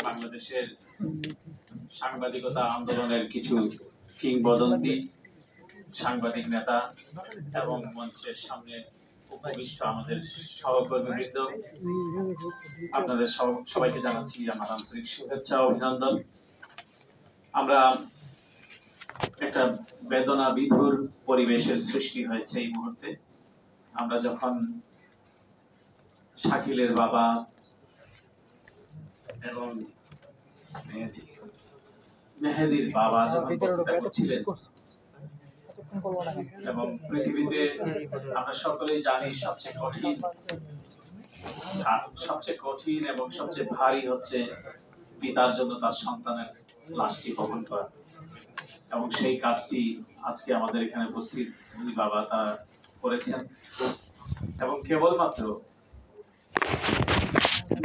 বাংলাদেশের সাংবাদিকতা আন্দোলনের কিছু কিংবদন্তি সাংবাদিক নেতা এবং মঞ্চের সামনে উপবিষ্ট আমাদের সহকর্মীবৃন্দ, আপনাদের সবাইকে জানাচ্ছি আমার আন্তরিক শুভেচ্ছা ও অভিনন্দন। আমরা একটা বেদনা বিধুর পরিবেশের সৃষ্টি হয়েছে এই মুহূর্তে। আমরা যখন শাকিলের বাবা এবং মেহেদীর বাবা যখন বক্তৃতা করছিলেন, এবং পৃথিবীতে আমরা সকলেই জানি সবচেয়ে কঠিন এবং সবচেয়ে ভারী হচ্ছে পিতার জন্য তার সন্তানের লাশটি বহন করা, এবং সেই কাজটি আজকে আমাদের এখানে উপস্থিত উনি বাবা তারা করেছেন। এবং কেবলমাত্র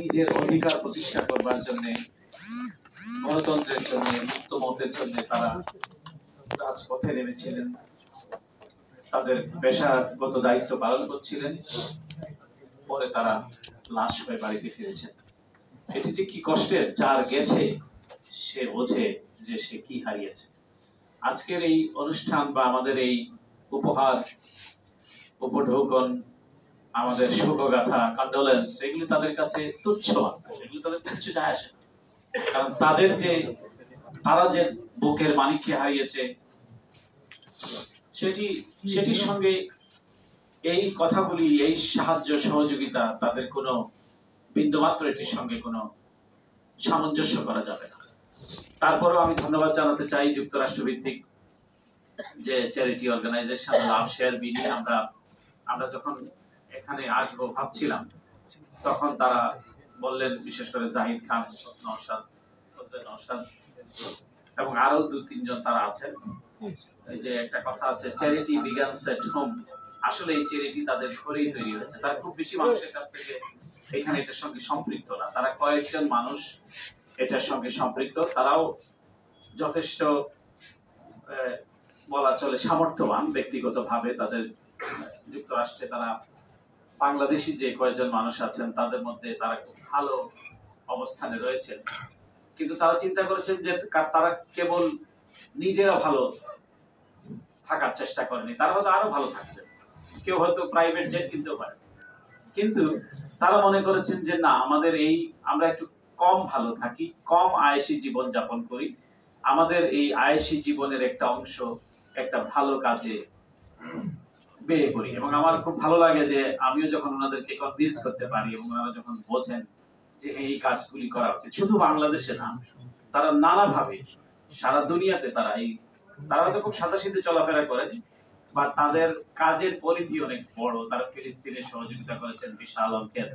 নিজের অধিকার প্রতিষ্ঠা করবার জন্য, গণতন্ত্রের জন্য, মুক্ত মতের জন্য তারা রাজপথে নেমেছিলেন, তাদের পেশাগত দায়িত্ব পালন করছিলেন, পরে তারা লাশ হয়ে বাড়িতে ফিরেছেন। এটি যে কি কষ্টের, যার গেছে সে বোঝে যে সে কি হারিয়েছে। আজকের এই অনুষ্ঠান বা আমাদের এই উপহার, উপঢৌকন, আমাদের শোকগাথা, কন্ডোলেন্স, এগুলি তাদের কাছে তুচ্ছ মাত্র, এগুলি তাদের কিছু যায় আসে না। কারণ তারা যে বুকের মানিককে হারিয়েছে, সেটির সঙ্গে এই কথাগুলি, এই সাহায্য সহযোগিতা, তাদের কোনো বিন্দুমাত্র এটির সঙ্গে কোনো সামঞ্জস্য করা যাবে না। তারপরেও আমি ধন্যবাদ জানাতে চাই যুক্তরাষ্ট্র ভিত্তিক যে চ্যারিটি অর্গানাইজেশন লাভ শেয়ার বিডি, আমরা যখন এখানে আসবো ভাবছিলাম, তখন তারা বললেন, বিশেষ করে জাহিদ খান, নওশাদ এবং আরো 2-3 জন তারা আছেন, এই যে একটা কথা আছে, চ্যারিটি বিগানস এট হোম। আসলে এই চ্যারিটি তাদের ঘরেই তৈরি হচ্ছে। তারা খুব বেশি মানুষের কাছ থেকে এখানে এটার সঙ্গে সম্পৃক্ত না, তারা কয়েকজন মানুষ এটার সঙ্গে সম্পৃক্ত। তারাও যথেষ্ট বলা চলে সামর্থ্যবান ব্যক্তিগতভাবে। তাদের যুক্তরাষ্ট্রে তারা বাংলাদেশি যে কয়েকজন মানুষ আছেন তাদের মধ্যে তারা খুব ভালো অবস্থানে রয়েছেন, কিন্তু তারা চিন্তা করেছেন যে তারা কেবল নিজেরা ভালো থাকার চেষ্টা করেনি, তারা হয়তো আরো ভালো থাকবেন, কেউ হয়তো প্রাইভেট জেট কিনতেও পারে, কিন্তু তারা মনে করেছেন যে না, আমরা একটু কম ভালো থাকি, কম আয়েশি জীবন যাপন করি, আমাদের এই আয়েশি জীবনের একটা অংশ একটা ভালো কাজে ব্যয় করি। এবং আমার খুব ভালো লাগে যে আমিও যখন ওনাদেরকে কনভিন্স করতে পারি এবং ওনারা যখন বোঝেন যে এই কাজগুলি করা উচিত, শুধু বাংলাদেশে না, তারা নানাভাবে সারা দুনিয়াতে তারা হয়তো খুব সাদাসিধে চলাফেরা করেন, বা তাদের কাজের পরিধি অনেক বড়। তারা ফিলিস্তিনে সহযোগিতা করেছেন বিশাল অঙ্কের,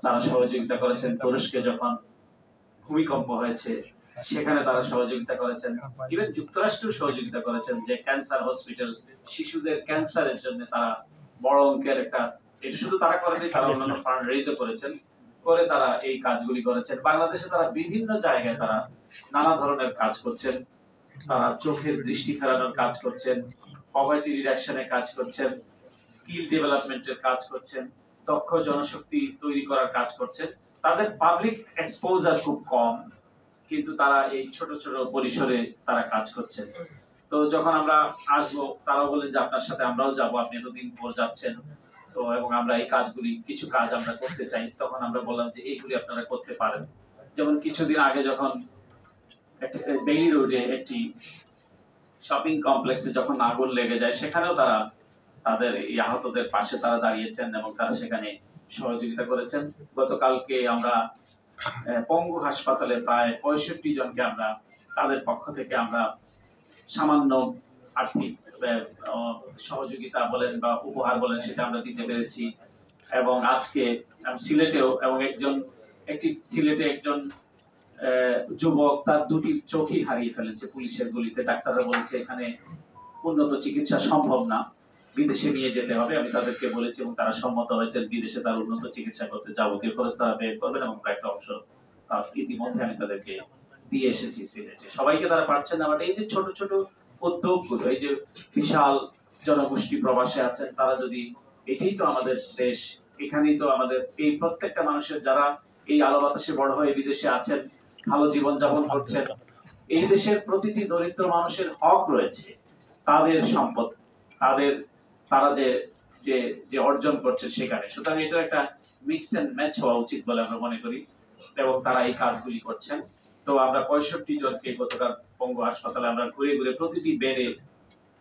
তারা সহযোগিতা করেছেন তুরস্কে যখন ভূমিকম্প হয়েছে সেখানে তারা সহযোগিতা করেছেন, ইভেন যুক্তরাষ্ট্র সহযোগিতা করেছেন যে ক্যান্সার হসপিটাল, শিশুদের ক্যান্সারের জন্য তারা বড় অঙ্কের এটা শুধু তারা করেনি, তারা অন্যান্য ফান্ড রেইজও করেছেন, করে তারা এই কাজগুলি করেছেন। বাংলাদেশে তারা বিভিন্ন জায়গায় তারা নানা ধরনের কাজ করছেন, তারা চোখের দৃষ্টি ফেরানোর কাজ করছেন, পভার্টি রিডাকশনে কাজ করছেন, স্কিল ডেভেলপমেন্টের কাজ করছেন, দক্ষ জনশক্তি তৈরি করার কাজ করছেন। তাদের পাবলিক এক্সপোজার খুব কম, কিন্তু তারা এই ছোট ছোট পরিসরে তারা কাজ করছেন। তো যখন আমরা আসবো, তারা বলেন যে আপনার সাথে আমরাও যাবো, আপনি এতদিন পর যাচ্ছেন, তো এবং আমরা এই কাজগুলি, কিছু কাজ আমরা করতে চাই। তখন আমরা বললাম যে এইগুলি আপনারা করতে পারেন। যেমন কিছুদিন আগে যখন বেইলি রোডে একটি শপিং কমপ্লেক্সে যখন আগুন লেগে যায়, সেখানেও তারা তাদের এই আহতদের পাশে তারা দাঁড়িয়েছেন এবং তারা সেখানে সহযোগিতা করেছেন। গতকালকে আমরা পঙ্গু হাসপাতালে প্রায় 65 জনকে আমরা তাদের পক্ষ থেকে আমরা সামান্য আর্থিক সহযোগিতা বলেন বা উপহার বলেন সেটা আমরা দিতে পেরেছি। এবং আজকে সিলেটেও সিলেটে একজন যুবক তার 2টি চোখই হারিয়ে ফেলেছে পুলিশের গুলিতে। ডাক্তাররা বলেছে এখানে উন্নত চিকিৎসা সম্ভব না, বিদেশে নিয়ে যেতে হবে। আমি তাদেরকে বলেছি এবং তারা সম্মত হয়েছে, বিদেশে তার উন্নত চিকিৎসা করতে যাবতীয় খরচ তারা ব্যয় করবেন, এবং একটা অংশ ইতিমধ্যে আমি তাদেরকে দিয়ে এসেছি সিলেটে। সবাইকে তারা পাচ্ছেন না, বাট এই যে ছোট ছোট উদ্যোগগুলো, এই যে বিশাল জনগোষ্ঠী প্রবাসে আছেন, তারা যদি, এটাই তো আমাদের দেশ, এখানেই তো আমাদের এই প্রত্যেকটা মানুষের, যারা এই আলো বাতাসে বড় হয়ে বিদেশে আছেন, ভালো জীবনযাপন করছেন। এই দেশের প্রতিটি দরিদ্র মানুষের হক রয়েছে, তাদের সম্পদ, তাদের তারা যে যে যে অর্জন করছে সেখানে। সুতরাং এটা একটা মিক্স এন্ড ম্যাচ হওয়া উচিত বলে আমরা মনে করি, এবং তারা এই কাজগুলি করছেন। তো আমরা 65 জনকে গতকাল পঙ্গু হাসপাতালে আমরা ঘুরে ঘুরে প্রতিটি বেডে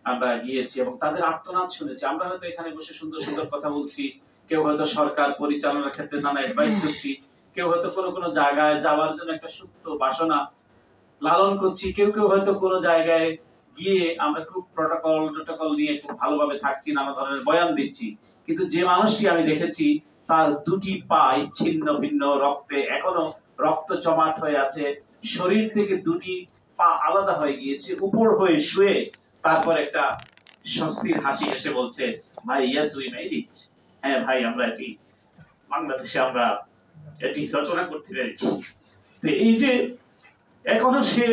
আমরা গিয়েছি এবং তাদের আর্তনাদ শুনেছি। আমরা হয়তো এখানে বসে সুন্দর সুন্দর কথা বলছি, কেউ হয়তো সরকার পরিচালনার ক্ষেত্রে নানা অ্যাডভাইস করছি, কেউ হয়তো কোনো কোনো জায়গায় যাওয়ার জন্য একটা সুপ্ত বাসনা লালন করছি, কেউ কেউ হয়তো কোনো জায়গায় গিয়ে আমরা খুব প্রটোকল নিয়ে খুব ভালোভাবে থাকছি, নানা ধরনের বয়ান দিচ্ছি। কিন্তু যে মানুষটি আমি দেখেছি তার দুটি পায়ে ছিন্ন ভিন্ন, রক্তে এখনো রক্ত জমাট হয়ে আছে, শরীর থেকে দুটি পা আলাদা হয়ে গিয়েছে, উপর হয়ে শুয়ে তারপর একটা স্বস্তির হাসি এসে বলছে, ভাই ইয়েস উই মেড ইট, হ্যাঁ ভাই আমরা এটি বাংলাদেশে আমরা এটি রচনা করতে পেরেছি। তো এই যে এখনো সে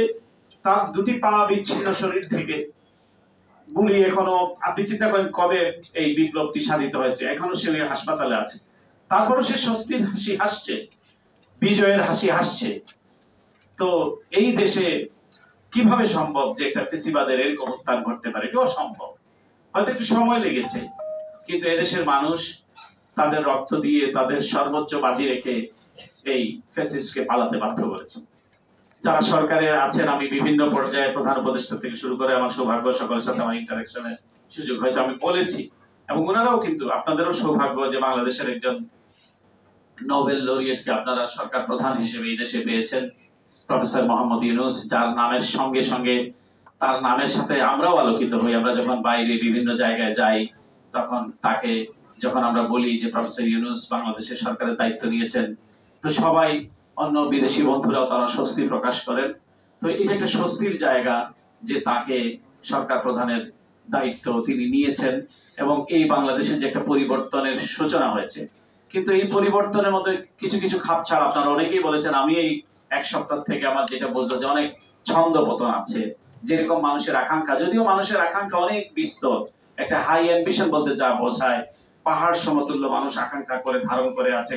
তার দুটি পা বিচ্ছিন্ন শরীর থেকে, গুলি এখনো, আপনি চিন্তা করেন কবে এই বিপ্লবটি সাধিত হয়েছে, এখনো সে হাসপাতালে আছে, তারপরও সে স্বস্তির হাসি হাসছে, বিজয়ের হাসি হাসছে। তো এই দেশে কিভাবে সম্ভব যে একটা ফেসিবাদের এরকম উত্থান ঘটতে পারে? এটাও সম্ভব, হয়তো একটু সময় লেগেছে, কিন্তু এদেশের মানুষ তাদের রক্ত দিয়ে তাদের সর্বোচ্চ বাজি রেখে এই ফ্যাসিস্টকে পালাতে বাধ্য করেছে। যারা সরকারে আছেন, আমি বিভিন্ন পর্যায়ে প্রধান উপদেষ্টা থেকে শুরু করে আমার সৌভাগ্য সকলের সাথে আমার ইন্টারাকশনের সুযোগ হয়েছে, আমি বলেছি, এবং ওনারাও কিন্তু, আপনাদেরও সৌভাগ্য যে বাংলাদেশের একজন নোবেল লরিয়েটকে আপনারা সরকার প্রধান হিসেবে এই দেশে পেয়েছেন, প্রফেসর মোহাম্মদ ইউনূস, যার নামের সঙ্গে সঙ্গে তার নামের সাথে আমরাও আলোকিত হই। আমরা যখন বাইরে বিভিন্ন জায়গায় যাই তখন তাকে যখন আমরা বলি যে প্রফেসর ইউনূস বাংলাদেশের সরকারের দায়িত্ব নিয়েছেন, তো সবাই অন্য বিদেশি বন্ধুরাও তারা স্বস্তি প্রকাশ করেন। তো এটা একটা স্বস্তির জায়গা যে তাকে সরকার প্রধানের দায়িত্ব তিনি নিয়েছেন, এবং এই বাংলাদেশের যে একটা পরিবর্তনের সূচনা হয়েছে। কিন্তু এই পরিবর্তনের মধ্যে কিছু কিছু খাপছাড় আপনারা অনেকেই বলেছেন, আমি এই এক সপ্তাহ থেকে আমার যেটা বুঝলো যে অনেক ছন্দ পতন আছে। যেরকম মানুষের আকাঙ্ক্ষা, যদিও মানুষের আকাঙ্ক্ষা অনেক বিস্তর, একটা হাই অ্যাম্বিশন বলতে যা বোঝায়, পাহাড় সমতুল্য মানুষ আকাঙ্ক্ষা করে ধারণ করে আছে।